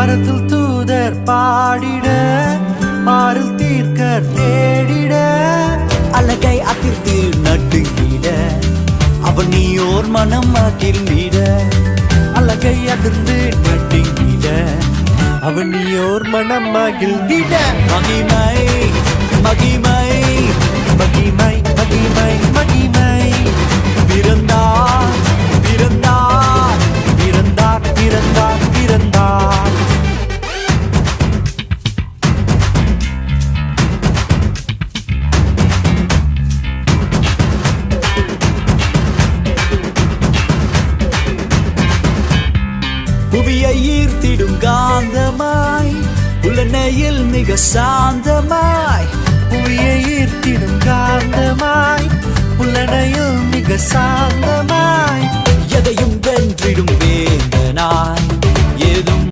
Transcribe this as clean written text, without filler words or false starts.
பரத்தில் தூதர் பாடிட ஆறில் தீர்க்கர் தேடிட அழகை அதிர்த்து நட்டுங்கிட அவன் நீயோர் மனம் மகிழ்ந்திட அழகை அதிர்ந்து நட்டுங்கிட அவன் நீயோர் மனம் மகிழ்ந்திட மகிமை மகிமை மகிமை மகிமை மகிமை பிறந்தார் பிறந்தார் பிறந்தார் பிறந்தார் பிறந்தார் புவியை ஈர்த்திடும் காந்தமாய் உலனையில் மிக சாந்தமாய் புவியை ஈர்த்திடும் காந்தமாய் புலனையில் மிக சாந்தமாய் எதையும் வென்றிடும் வேந்தனாய்